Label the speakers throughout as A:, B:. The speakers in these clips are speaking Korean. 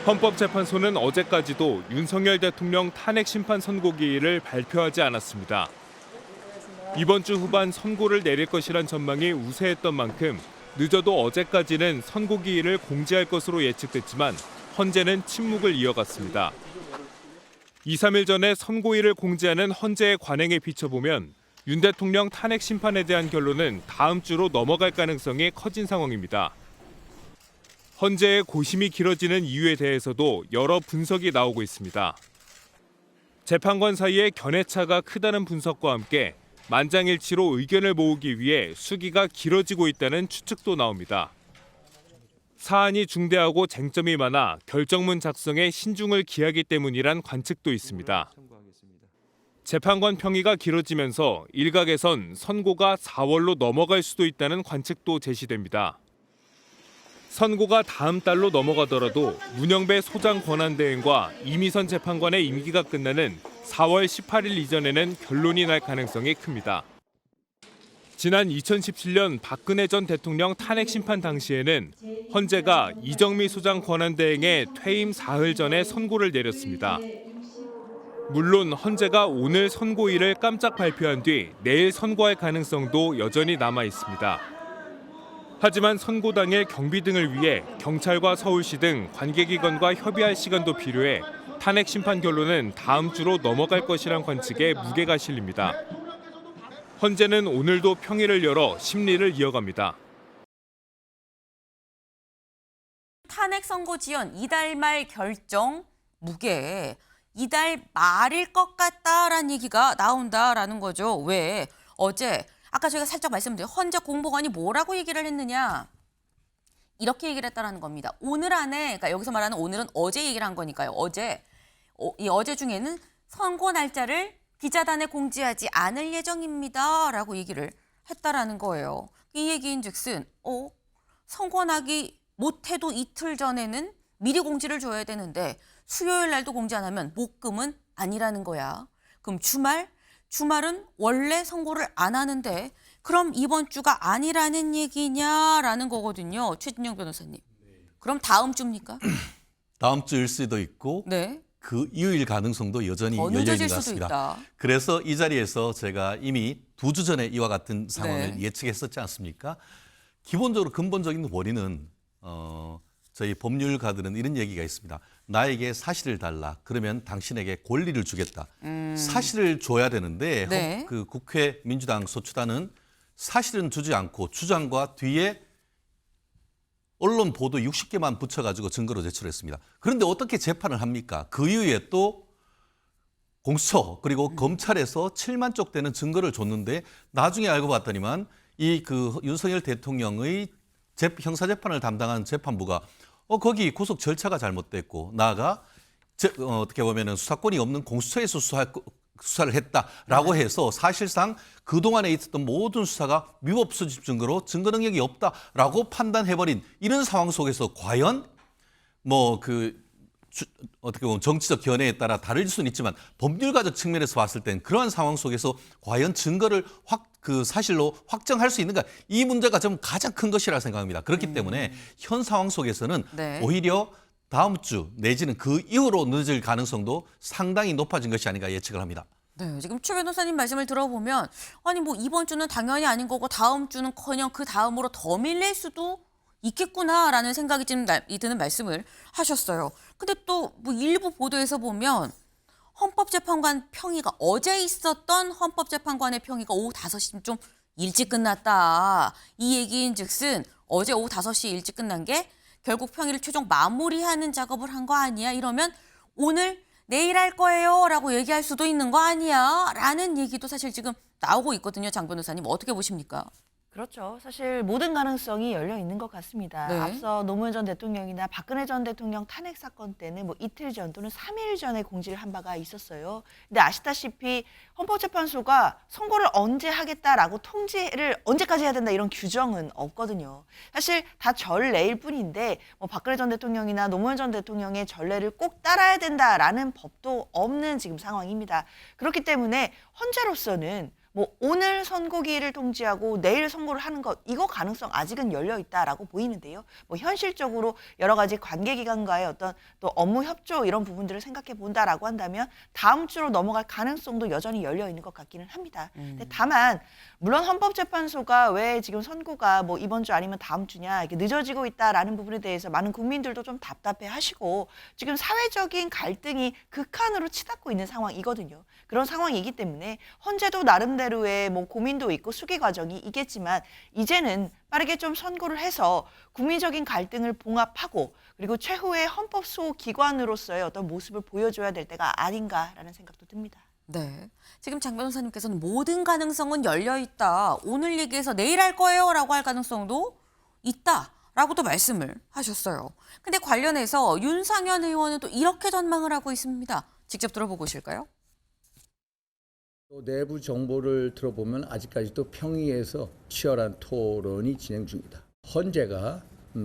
A: 헌법재판소는 어제까지도 윤석열 대통령 탄핵 심판 선고기일을 발표하지 않았습니다. 이번 주 후반 선고를 내릴 것이란 전망이 우세했던 만큼 늦어도 어제까지는 선고기일을 공지할 것으로 예측됐지만 헌재는 침묵을 이어갔습니다. 2, 3일 전에 선고일을 공지하는 헌재의 관행에 비춰보면 윤 대통령 탄핵 심판에 대한 결론은 다음 주로 넘어갈 가능성이 커진 상황입니다. 헌재의 고심이 길어지는 이유에 대해서도 여러 분석이 나오고 있습니다. 재판관 사이에 견해차가 크다는 분석과 함께 만장일치로 의견을 모으기 위해 수기가 길어지고 있다는 추측도 나옵니다. 사안이 중대하고 쟁점이 많아 결정문 작성에 신중을 기하기 때문이란 관측도 있습니다. 재판관 평의가 길어지면서 일각에선 선고가 4월로 넘어갈 수도 있다는 관측도 제시됩니다. 선고가 다음 달로 넘어가더라도 문영배 소장 권한대행과 이미선 재판관의 임기가 끝나는 4월 18일 이전에는 결론이 날 가능성이 큽니다. 지난 2017년 박근혜 전 대통령 탄핵 심판 당시에는 헌재가 이정미 소장 권한대행의 퇴임 사흘 전에 선고를 내렸습니다. 물론 헌재가 오늘 선고일을 깜짝 발표한 뒤 내일 선고할 가능성도 여전히 남아 있습니다. 하지만 선고 당일 경비 등을 위해 경찰과 서울시 등 관계기관과 협의할 시간도 필요해 탄핵 심판 결론은 다음 주로 넘어갈 것이란 관측에 무게가 실립니다. 헌재는 오늘도 평일을 열어 심리를 이어갑니다.
B: 탄핵 선고 지연 이달 말 결정 무게 이달 말일 것 같다라는 얘기가 나온다라는 거죠. 왜? 어제 아까 저희가 살짝 말씀드린 헌재 공보관이 뭐라고 얘기를 했느냐. 이렇게 얘기를 했다라는 겁니다. 오늘 안에, 그러니까 여기서 말하는 오늘은 어제 얘기를 한 거니까요. 어제 중에는 선고 날짜를 기자단에 공지하지 않을 예정입니다. 라고 얘기를 했다라는 거예요. 이 얘기인즉슨 선고 나기 못해도 이틀 전에는 미리 공지를 줘야 되는데 수요일 날도 공지 안 하면 목금은 아니라는 거야. 그럼 주말은 원래 선고를 안 하는데 그럼 이번 주가 아니라는 얘기냐라는 거거든요. 최진영 변호사님. 그럼 다음 주입니까?
C: 다음 주일 수도 있고
B: 네.
C: 그 이후일 가능성도 여전히
B: 더
C: 열려 있는
B: 늦어질
C: 것
B: 수도
C: 같습니다.
B: 있다.
C: 그래서 이 자리에서 제가 이미 2주 전에 이와 같은 상황을
B: 네.
C: 예측했었지 않습니까? 기본적으로 근본적인 원인은 저희 법률가들은 이런 얘기가 있습니다. 나에게 사실을 달라. 그러면 당신에게 권리를 주겠다. 사실을 줘야 되는데
B: 네.
C: 그 국회 민주당 소추단은 사실은 주지 않고 주장과 뒤에 언론 보도 60개만 붙여가지고 증거로 제출했습니다. 그런데 어떻게 재판을 합니까? 그 이후에 또 공수처 그리고 검찰에서 7만 쪽 되는 증거를 줬는데 나중에 알고 봤더니만 이 그 윤석열 대통령의 형사재판을 담당한 재판부가 거기 구속 절차가 잘못됐고 나아가 어떻게 보면은 수사권이 없는 공수처에서 수사를 했다라고 해서 사실상 그동안에 있었던 모든 수사가 위법 수집 증거로 증거 능력이 없다라고 판단해버린 이런 상황 속에서 과연 어떻게 보면 정치적 견해에 따라 다를 수는 있지만 법률가적 측면에서 봤을 땐 그러한 상황 속에서 과연 증거를 사실로 확정할 수 있는가 이 문제가 좀 가장 큰 것이라 생각합니다. 그렇기 때문에 현 상황 속에서는
B: 네.
C: 오히려 다음 주 내지는 그 이후로 늦을 가능성도 상당히 높아진 것이 아닌가 예측을 합니다.
B: 네, 지금 최 변호사님 말씀을 들어보면 아니 뭐 이번 주는 당연히 아닌 거고 다음 주는커녕 그 다음으로 더 밀릴 수도 있겠구나라는 생각이 좀 드는 말씀을 하셨어요. 근데 또 뭐 일부 보도에서 보면 헌법재판관 평의가 어제 있었던 헌법재판관의 평의가 오후 5시쯤 좀 일찍 끝났다. 이 얘기인즉슨 어제 오후 5시 일찍 끝난 게 결국 평의를 최종 마무리하는 작업을 한 거 아니야? 이러면 오늘 내일 할 거예요 라고 얘기할 수도 있는 거 아니야? 라는 얘기도 사실 지금 나오고 있거든요. 장 변호사님 어떻게 보십니까?
D: 그렇죠. 사실 모든 가능성이 열려 있는 것 같습니다.
B: 네.
D: 앞서 노무현 전 대통령이나 박근혜 전 대통령 탄핵 사건 때는 뭐 이틀 전 또는 3일 전에 공지를 한 바가 있었어요. 근데 아시다시피 헌법재판소가 선고를 언제 하겠다라고 통지를 언제까지 해야 된다 이런 규정은 없거든요. 사실 다 전례일 뿐인데 뭐 박근혜 전 대통령이나 노무현 전 대통령의 전례를 꼭 따라야 된다라는 법도 없는 지금 상황입니다. 그렇기 때문에 헌재로서는 뭐 오늘 선고기일을 통지하고 내일 선고를 하는 것 이거 가능성 아직은 열려 있다라고 보이는데요. 뭐 현실적으로 여러 가지 관계기관과의 어떤 또 업무 협조 이런 부분들을 생각해 본다라고 한다면 다음 주로 넘어갈 가능성도 여전히 열려 있는 것 같기는 합니다. 근데 다만 물론 헌법재판소가 왜 지금 선고가 뭐 이번 주 아니면 다음 주냐 이렇게 늦어지고 있다라는 부분에 대해서 많은 국민들도 좀 답답해하시고 지금 사회적인 갈등이 극한으로 치닫고 있는 상황이거든요. 그런 상황이기 때문에 헌재도 나름대로의 뭐 고민도 있고 수기 과정이 있겠지만 이제는 빠르게 좀 선고를 해서 국민적인 갈등을 봉합하고 그리고 최후의 헌법 수호 기관으로서의 어떤 모습을 보여줘야 될 때가 아닌가라는 생각도 듭니다.
B: 네. 지금 장 변호사님께서는 모든 가능성은 열려 있다. 오늘 얘기해서 내일 할 거예요라고 할 가능성도 있다라고도 말씀을 하셨어요. 근데 관련해서 윤상현 의원은 또 이렇게 전망을 하고 있습니다. 직접 들어보고 오실까요?
E: 또 내부 정보를 들어보면 아직까지도 평의에서 치열한 토론이 진행 중이다. 헌재가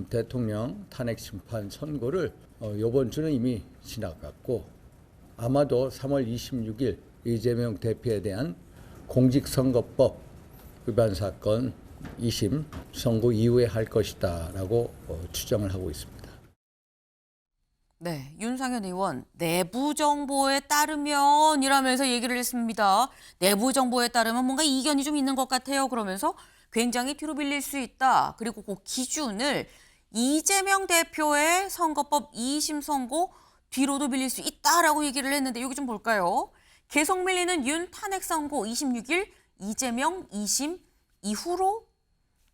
E: 대통령 탄핵 심판 선고를 이번 주는 이미 지나갔고 아마도 3월 26일 이재명 대표에 대한 공직선거법 위반 사건 2심 선고 이후에 할 것이다라고 추정을 하고 있습니다.
B: 네, 윤상현 의원 내부 정보에 따르면 이라면서 얘기를 했습니다. 내부 정보에 따르면 뭔가 이견이 좀 있는 것 같아요. 그러면서 굉장히 뒤로 밀릴 수 있다. 그리고 그 기준을 이재명 대표의 선거법 2심 선고 뒤로도 밀릴 수 있다라고 얘기를 했는데 여기 좀 볼까요? 계속 밀리는 윤 탄핵 선고 26일 이재명 2심 이후로?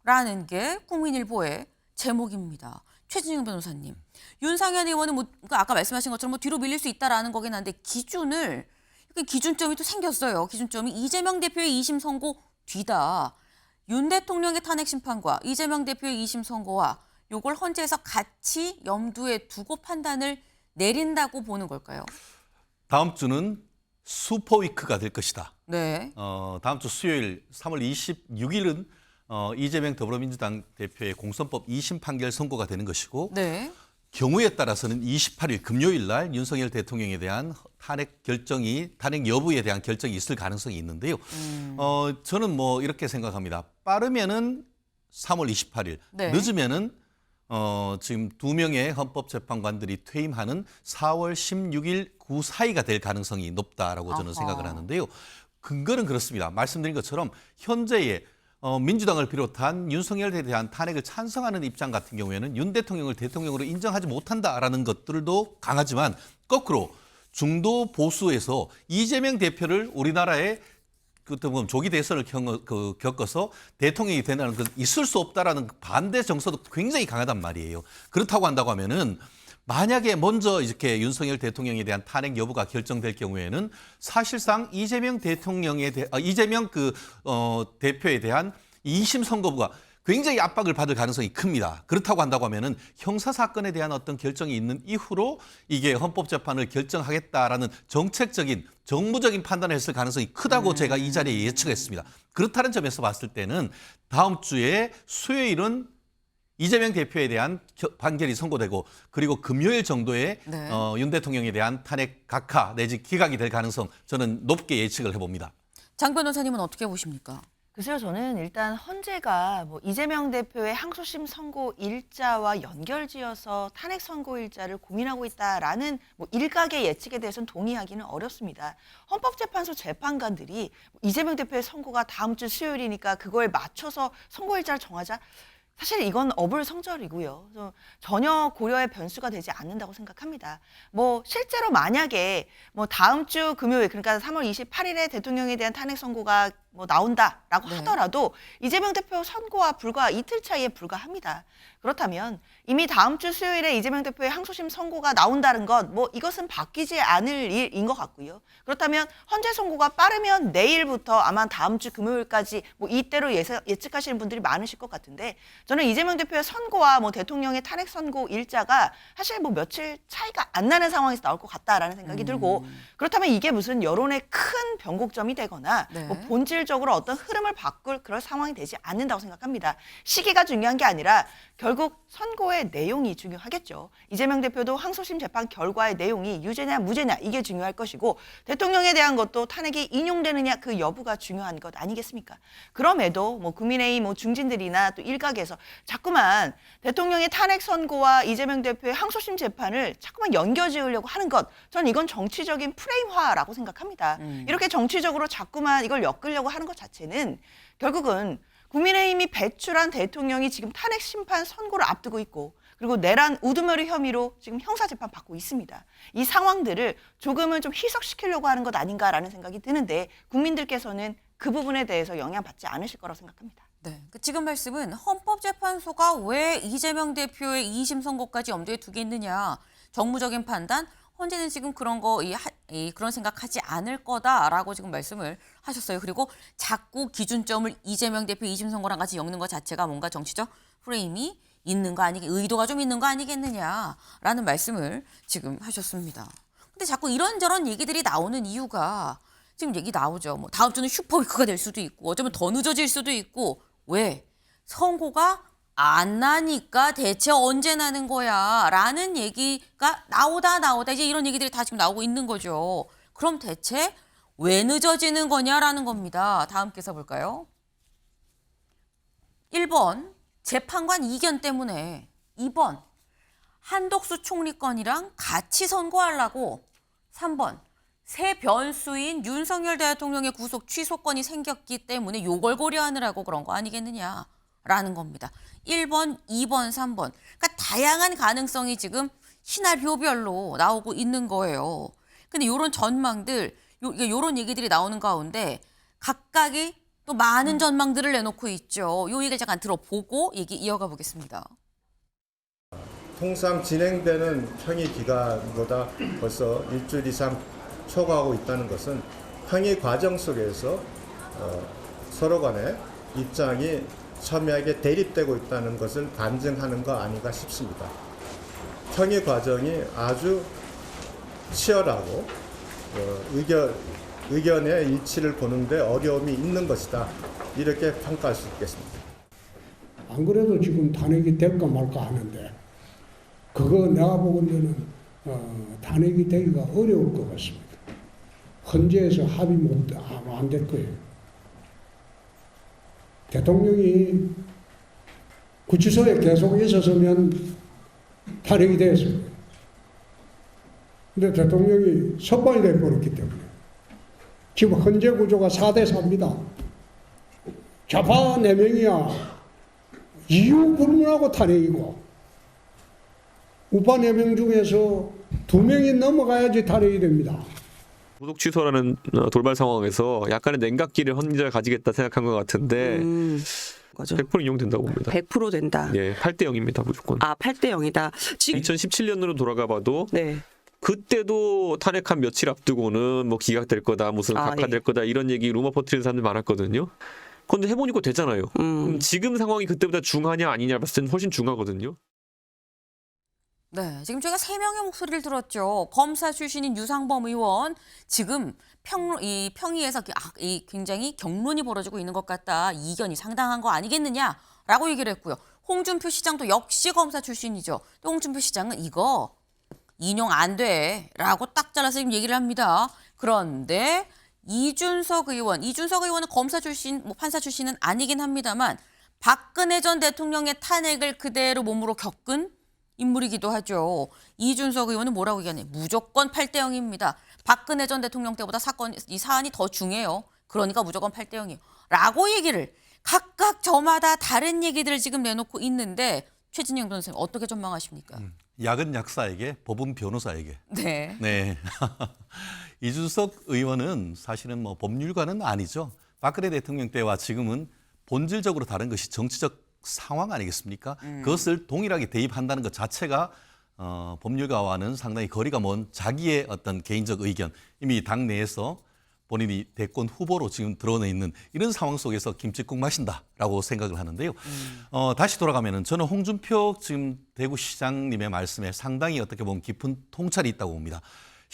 B: 라는 게 국민일보의 제목입니다. 최진영 변호사님, 윤상현 의원은 뭐 아까 말씀하신 것처럼 뭐 뒤로 밀릴 수 있다라는 거긴 한데 기준을 기준점이 또 생겼어요. 기준점이 이재명 대표의 2심 선고 뒤다. 윤 대통령의 탄핵 심판과 이재명 대표의 2심 선고와 요걸 헌재에서 같이 염두에 두고 판단을 내린다고 보는 걸까요?
C: 다음 주는 슈퍼위크가 될 것이다.
B: 네.
C: 다음 주 수요일 3월 26일은 이재명 더불어민주당 대표의 공선법 2심 판결 선고가 되는 것이고
B: 네.
C: 경우에 따라서는 28일 금요일 날 윤석열 대통령에 대한 탄핵 여부에 대한 결정이 있을 가능성이 있는데요. 저는 뭐 이렇게 생각합니다. 빠르면은 3월 28일,
B: 네.
C: 늦으면은 지금 2명의 헌법재판관들이 퇴임하는 4월 16일 그 사이가 될 가능성이 높다라고 저는 생각을 하는데요. 근거는 그렇습니다. 말씀드린 것처럼 현재의 민주당을 비롯한 윤석열에 대한 탄핵을 찬성하는 입장 같은 경우에는 윤 대통령을 대통령으로 인정하지 못한다라는 것들도 강하지만 거꾸로 중도 보수에서 이재명 대표를 우리나라에 조기 대선을 겪어서 대통령이 된다는 건 있을 수 없다라는 반대 정서도 굉장히 강하단 말이에요. 그렇다고 한다고 하면은 만약에 먼저 이렇게 윤석열 대통령에 대한 탄핵 여부가 결정될 경우에는 사실상 이재명 대표에 대한 2심 선고부가 굉장히 압박을 받을 가능성이 큽니다. 그렇다고 한다고 하면은 형사 사건에 대한 어떤 결정이 있는 이후로 이게 헌법재판을 결정하겠다라는 정책적인 정무적인 판단을 했을 가능성이 크다고 제가 이 자리에 예측했습니다. 그렇다는 점에서 봤을 때는 다음 주에 수요일은 이재명 대표에 대한 판결이 선고되고 그리고 금요일 정도에
B: 네.
C: 윤 대통령에 대한 탄핵 각하 내지 기각이 될 가능성 저는 높게 예측을 해봅니다.
B: 장 변호사님은 어떻게 보십니까?
D: 글쎄요, 저는 일단 헌재가 뭐 이재명 대표의 항소심 선고 일자와 연결지어서 탄핵 선고 일자를 고민하고 있다라는 뭐 일각의 예측에 대해서는 동의하기는 어렵습니다. 헌법재판소 재판관들이 이재명 대표의 선고가 다음 주 수요일이니까 그거에 맞춰서 선고 일자를 정하자. 사실 이건 어불성설이고요. 전혀 고려의 변수가 되지 않는다고 생각합니다. 뭐 실제로 만약에 뭐 다음 주 금요일 그러니까 3월 28일에 대통령에 대한 탄핵 선고가 뭐 나온다라고
B: 네.
D: 하더라도 이재명 대표 선고와 불과 이틀 차이에 불과합니다. 그렇다면 이미 다음 주 수요일에 이재명 대표의 항소심 선고가 나온다는 것, 뭐 이것은 바뀌지 않을 일인 것 같고요. 그렇다면 헌재 선고가 빠르면 내일부터 아마 다음 주 금요일까지 뭐 이때로 예측하시는 분들이 많으실 것 같은데 저는 이재명 대표의 선고와 뭐 대통령의 탄핵 선고 일자가 사실 뭐 며칠 차이가 안 나는 상황에서 나올 것 같다라는 생각이 들고 그렇다면 이게 무슨 여론의 큰 변곡점이 되거나
B: 네.
D: 뭐 본질적으로 어떤 흐름을 바꿀 그런 상황이 되지 않는다고 생각합니다. 시기가 중요한 게 아니라 결국 결국 선고의 내용이 중요하겠죠. 이재명 대표도 항소심 재판 결과의 내용이 유죄냐 무죄냐 이게 중요할 것이고 대통령에 대한 것도 탄핵이 인용되느냐 그 여부가 중요한 것 아니겠습니까? 그럼에도 뭐 국민의힘 중진들이나 또 일각에서 자꾸만 대통령의 탄핵 선고와 이재명 대표의 항소심 재판을 자꾸만 연결지으려고 하는 것, 전 이건 정치적인 프레임화라고 생각합니다. 이렇게 정치적으로 자꾸만 이걸 엮으려고 하는 것 자체는 결국은 국민의힘이 배출한 대통령이 지금 탄핵 심판 선고를 앞두고 있고 그리고 내란 우두머리 혐의로 지금 형사재판 받고 있습니다. 이 상황들을 조금은 좀 희석시키려고 하는 것 아닌가라는 생각이 드는데 국민들께서는 그 부분에 대해서 영향받지 않으실 거라고 생각합니다.
B: 네, 지금 말씀은 헌법재판소가 왜 이재명 대표의 2심 선고까지 염두에 두겠느냐. 정무적인 판단, 헌재는 지금 그런 그런 생각하지 않을 거다라고 지금 말씀을 하셨어요. 그리고 자꾸 기준점을 이재명 대표 2심 선고랑 같이 엮는 것 자체가 뭔가 정치적 프레임이 있는 거 의도가 좀 있는 거 아니겠느냐라는 말씀을 지금 하셨습니다. 근데 자꾸 이런저런 얘기들이 나오는 이유가 지금 얘기 나오죠. 뭐 다음 주는 슈퍼위크가 될 수도 있고 어쩌면 더 늦어질 수도 있고 왜? 선고가 안 나니까 대체 언제 나는 거야? 라는 얘기가 나오다 이제 이런 얘기들이 다 지금 나오고 있는 거죠. 그럼 대체 왜 늦어지는 거냐라는 겁니다. 다음 께 써볼까요? 1번 재판관 이견 때문에, 2번 한덕수 총리 건이랑 같이 선고하려고, 3번 새 변수인 윤석열 대통령의 구속 취소권이 생겼기 때문에 요걸 고려하느라고 그런 거 아니겠느냐라는 겁니다. 1번, 2번, 3번. 그러니까 다양한 가능성이 지금 시나리오별로 나오고 있는 거예요. 근데 이런 전망들, 이런 얘기들이 나오는 가운데 각각이 또 많은 전망들을 내놓고 있죠. 요 얘기를 잠깐 들어보고 얘기 이어가 보겠습니다.
F: 통상 진행되는 평의 기간보다 벌써 일주일 이상 초과하고 있다는 것은 평의 과정 속에서 서로 간의 입장이 첨예하게 대립되고 있다는 것을 반증하는 거 아닌가 싶습니다. 평의 과정이 아주 치열하고 의견의 일치를 보는데 어려움이 있는 것이다. 이렇게 평가할 수 있겠습니다.
G: 안 그래도 지금 탄핵이 될까 말까 하는데 그거 내가 보건대는 탄핵이 되기가 어려울 것 같습니다. 헌재에서 합의 안 될 거예요. 대통령이 구치소에 계속 있었으면 탄핵이 됐을 거예요. 근데 대통령이 석방이 돼버렸기 때문에 지금 헌재 구조가 4대 4입니다. 좌파 4명이야 이유 불문하고 탄핵이고 우파 4명 중에서 2명이 넘어가야지 탄핵이 됩니다.
H: 구속 취소라는 돌발 상황에서 약간의 냉각기를 헌재가 가지겠다 생각한 것 같은데
I: 거죠.
H: 100% 이용된다고 봅니다.
I: 100% 된다.
H: 예, 8대 0입니다 무조건.
I: 아, 8대 0이다. 지금
H: 2017년으로 돌아가 봐도
I: 네.
H: 그때도 탄핵 한 며칠 앞두고는 뭐 기각될 거다, 무슨 각하될 거다 이런 얘기 루머 퍼뜨리는 사람들 많았거든요. 그런데 해보니까 되잖아요. 지금 상황이 그때보다 중하냐 아니냐 봤을 때는 훨씬 중하거든요.
B: 네, 지금 저희가 3명의 목소리를 들었죠. 검사 출신인 유상범 의원, 지금 평의에서 굉장히 격론이 벌어지고 있는 것 같다. 이견이 상당한 거 아니겠느냐라고 얘기를 했고요. 홍준표 시장도 역시 검사 출신이죠. 또 홍준표 시장은 이거 인용 안 돼라고 딱 잘라서 지금 얘기를 합니다. 그런데 이준석 의원은 검사 출신, 판사 출신은 아니긴 합니다만 박근혜 전 대통령의 탄핵을 그대로 몸으로 겪은 인물이기도 하죠. 이준석 의원은 뭐라고 얘기하냐? 무조건 8대 0입니다. 박근혜 전 대통령 때보다 이 사안이 더 중해요. 그러니까 무조건 8대 0이에요. 라고 얘기를 각각 저마다 다른 얘기들을 지금 내놓고 있는데 최진영 변호사님 어떻게 전망하십니까?
C: 약은 약사에게, 법은 변호사에게.
B: 네.
C: 네. 이준석 의원은 사실은 뭐 법률가는 아니죠. 박근혜 대통령 때와 지금은 본질적으로 다른 것이 정치적 상황 아니겠습니까? 그것을 동일하게 대입한다는 것 자체가 법률가와는 상당히 거리가 먼 자기의 어떤 개인적 의견, 이미 당내에서 본인이 대권 후보로 지금 드러내 있는 이런 상황 속에서 김칫국 마신다라고 생각을 하는데요. 다시 돌아가면은 저는 홍준표 지금 대구시장님의 말씀에 상당히 어떻게 보면 깊은 통찰이 있다고 봅니다.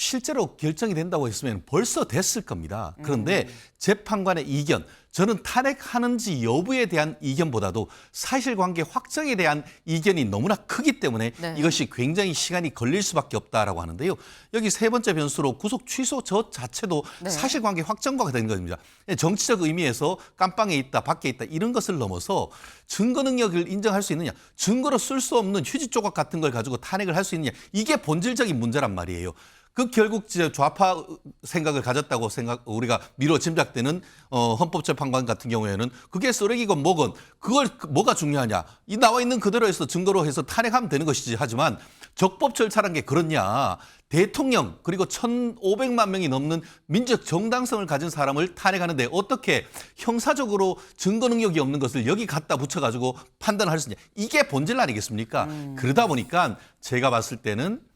C: 실제로 결정이 된다고 했으면 벌써 됐을 겁니다. 그런데 재판관의 이견, 저는 탄핵하는지 여부에 대한 이견보다도 사실관계 확정에 대한 이견이 너무나 크기 때문에
B: 네.
C: 이것이 굉장히 시간이 걸릴 수밖에 없다라고 하는데요. 여기 세 번째 변수로 구속 취소 저 자체도
B: 네.
C: 사실관계 확정과가 되는 겁니다. 정치적 의미에서 깜빵에 있다, 밖에 있다 이런 것을 넘어서 증거 능력을 인정할 수 있느냐, 증거로 쓸 수 없는 휴지 조각 같은 걸 가지고 탄핵을 할 수 있느냐, 이게 본질적인 문제란 말이에요. 그 결국 좌파 생각을 가졌다고 우리가 미뤄 짐작되는 헌법재판관 같은 경우에는 그게 쓰레기건 뭐건 그걸 뭐가 중요하냐, 이 나와 있는 그대로 해서 증거로 해서 탄핵하면 되는 것이지. 하지만 적법 절차란 게 그렇냐, 대통령 그리고 1,500만 명이 넘는 민족 정당성을 가진 사람을 탄핵하는데 어떻게 형사적으로 증거 능력이 없는 것을 여기 갖다 붙여가지고 판단을 할 수 있냐, 이게 본질 아니겠습니까? 그러다 보니까 제가 봤을 때는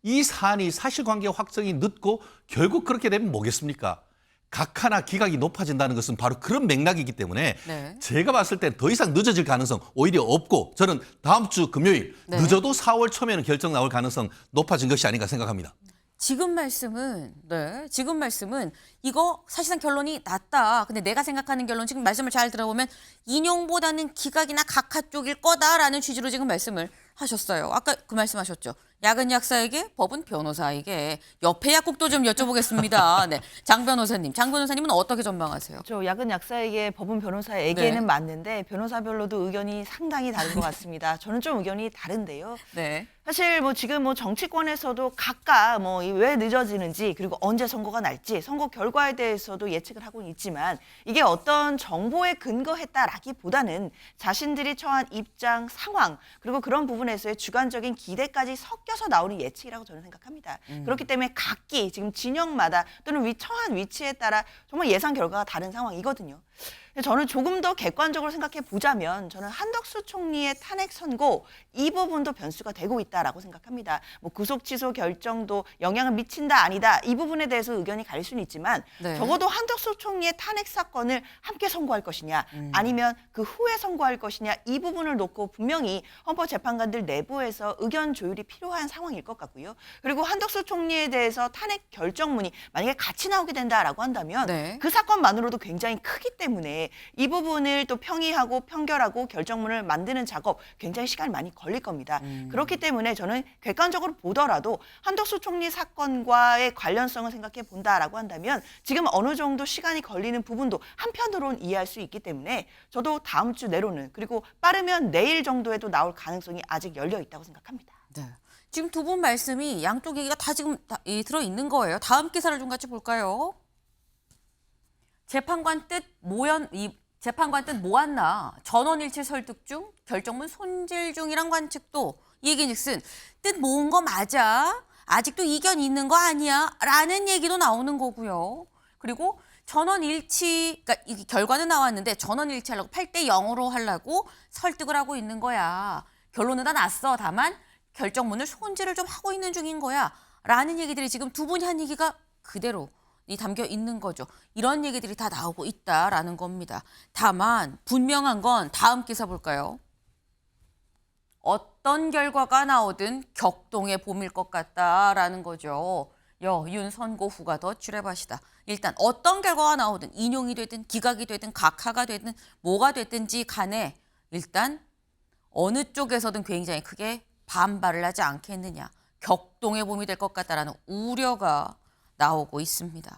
C: 이 사안이 사실관계 확정이 늦고 결국 그렇게 되면 뭐겠습니까? 각하나 기각이 높아진다는 것은 바로 그런 맥락이기 때문에
B: 네.
C: 제가 봤을 때 더 이상 늦어질 가능성 오히려 없고, 저는 다음 주 금요일
B: 네.
C: 늦어도 4월 초면은 결정 나올 가능성 높아진 것이 아닌가 생각합니다.
B: 지금 말씀은 이거 사실상 결론이 났다. 근데 내가 생각하는 결론, 지금 말씀을 잘 들어보면 인용보다는 기각이나 각하 쪽일 거다라는 취지로 지금 말씀을 하셨어요. 아까 그 말씀하셨죠. 약은 약사에게, 법은 변호사에게. 옆에 약국도 좀 여쭤보겠습니다. 네, 장 변호사님. 장 변호사님은 어떻게 전망하세요?
D: 저 약은 약사에게, 법은 변호사에게는
B: 네.
D: 맞는데 변호사별로도 의견이 상당히 다른 것 같습니다. 저는 좀 의견이 다른데요.
B: 네.
D: 사실 지금 정치권에서도 각각 왜 늦어지는지, 그리고 언제 선거가 날지 선거 결과에 대해서도 예측을 하고 있지만, 이게 어떤 정보에 근거했다라기보다는 자신들이 처한 입장, 상황, 그리고 그런 부분에서의 주관적인 기대까지 섞여서 나오는 예측이라고 저는 생각합니다. 그렇기 때문에 각기 지금 진영마다 또는 처한 위치에 따라 정말 예상 결과가 다른 상황이거든요. 저는 조금 더 객관적으로 생각해 보자면, 저는 한덕수 총리의 탄핵 선고 이 부분도 변수가 되고 있다라고 생각합니다. 구속 취소 결정도 영향을 미친다 아니다, 이 부분에 대해서 의견이 갈릴 수는 있지만,
B: 네.
D: 적어도 한덕수 총리의 탄핵 사건을 함께 선고할 것이냐, 아니면 그 후에 선고할 것이냐, 이 부분을 놓고 분명히 헌법재판관들 내부에서 의견 조율이 필요한 상황일 것 같고요. 그리고 한덕수 총리에 대해서 탄핵 결정문이 만약에 같이 나오게 된다라고 한다면
B: 네.
D: 그 사건만으로도 굉장히 크기 때문에 이 부분을 또 평의하고 평결하고 결정문을 만드는 작업, 굉장히 시간이 많이 걸릴 겁니다. 그렇기 때문에 저는 객관적으로 보더라도 한덕수 총리 사건과의 관련성을 생각해 본다라고 한다면 지금 어느 정도 시간이 걸리는 부분도 한편으로는 이해할 수 있기 때문에, 저도 다음 주 내로는, 그리고 빠르면 내일 정도에도 나올 가능성이 아직 열려 있다고 생각합니다.
B: 네. 지금 두 분 말씀이 양쪽 얘기가 다 지금 들어있는 거예요. 다음 기사를 좀 같이 볼까요? 재판관 뜻 모았나, 전원일치 설득 중, 결정문 손질 중이란 관측도, 얘기즉슨 뜻 모은 거 맞아? 아직도 이견 있는 거 아니야? 라는 얘기도 나오는 거고요. 그리고 전원일치, 그러니까 이 결과는 나왔는데 전원일치하려고 8대 0으로 하려고 설득을 하고 있는 거야. 결론은 다 났어. 다만 결정문을 손질을 좀 하고 있는 중인 거야. 라는 얘기들이 지금 두 분이 한 얘기가 그대로 담겨 있는 거죠. 이런 얘기들이 다 나오고 있다라는 겁니다. 다만 분명한 건 다음 기사 볼까요? 어떤 결과가 나오든 격동의 봄일 것 같다라는 거죠. 윤 선고 후가 더 주례밭이다. 일단 어떤 결과가 나오든, 인용이 되든 기각이 되든 각하가 되든 뭐가 됐든지 간에 일단 어느 쪽에서든 굉장히 크게 반발을 하지 않겠느냐, 격동의 봄이 될 것 같다라는 우려가 나오고 있습니다.